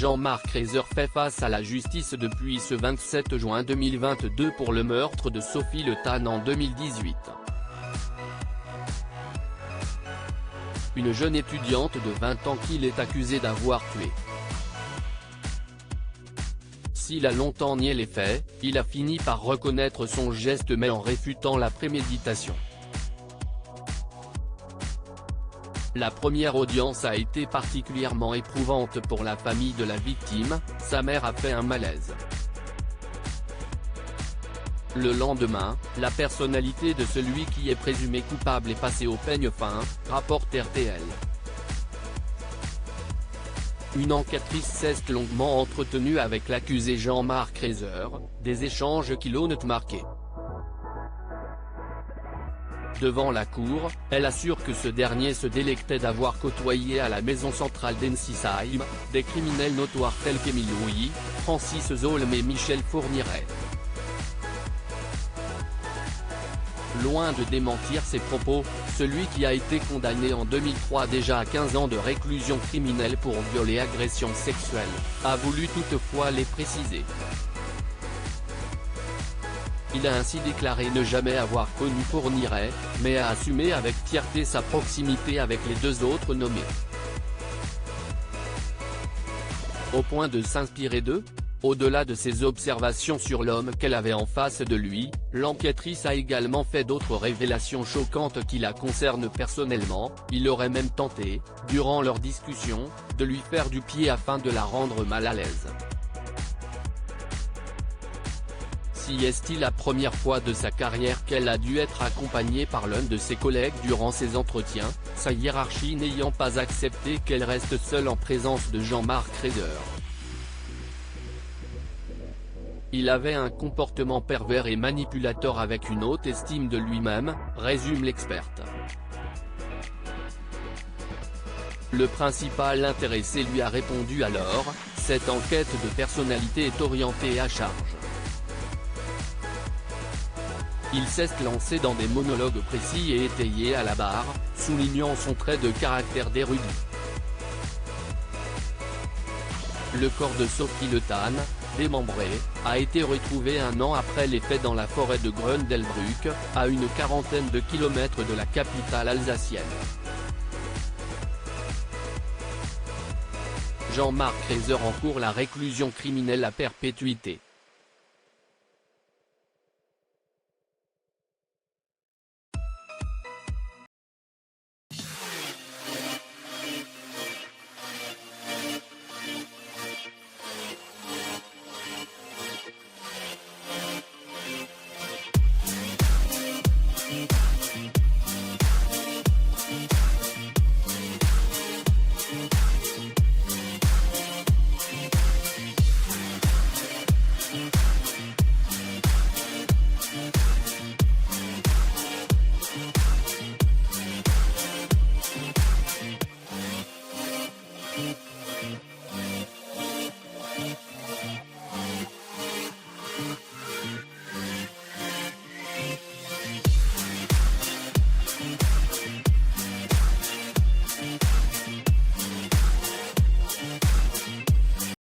Jean-Marc Reiser fait face à la justice depuis ce 27 juin 2022 pour le meurtre de Sophie Le Tan en 2018. Une jeune étudiante de 20 ans qu'il est accusé d'avoir tué. S'il a longtemps nié les faits, il a fini par reconnaître son geste mais en réfutant la préméditation. La première audience a été particulièrement éprouvante pour la famille de la victime, sa mère a fait un malaise. Le lendemain, la personnalité de celui qui est présumé coupable est passée au peigne fin, rapporte RTL. Une enquêtrice s'est longuement entretenue avec l'accusé Jean-Marc Reiser, des échanges qui l'ont marqué. Devant la cour, elle assure que ce dernier se délectait d'avoir côtoyé à la maison centrale d'Ensisheim, des criminels notoires tels qu'Émile Louis, Francis Zolm et Michel Fourniret. Loin de démentir ses propos, celui qui a été condamné en 2003 déjà à 15 ans de réclusion criminelle pour viol et agression sexuelle, a voulu toutefois les préciser. Il a ainsi déclaré ne jamais avoir connu Fourniret, mais a assumé avec fierté sa proximité avec les deux autres nommés. Au point de s'inspirer d'eux, au-delà de ses observations sur l'homme qu'elle avait en face de lui, l'enquêtrice a également fait d'autres révélations choquantes qui la concernent personnellement. Il aurait même tenté, durant leur discussion, de lui faire du pied afin de la rendre mal à l'aise. Si est-il la première fois de sa carrière qu'elle a dû être accompagnée par l'un de ses collègues durant ses entretiens, sa hiérarchie n'ayant pas accepté qu'elle reste seule en présence de Jean-Marc Reiser. Il avait un comportement pervers et manipulateur avec une haute estime de lui-même, résume l'experte. Le principal intéressé lui a répondu alors, cette enquête de personnalité est orientée à charge. Il s'est lancé dans des monologues précis et étayés à la barre, soulignant son trait de caractère d'érudit. Le corps de Sophie Le Tan, démembré, a été retrouvé un an après les faits dans la forêt de Gründelbrück, à une quarantaine de kilomètres de la capitale alsacienne. Jean-Marc Reiser encourt la réclusion criminelle à perpétuité.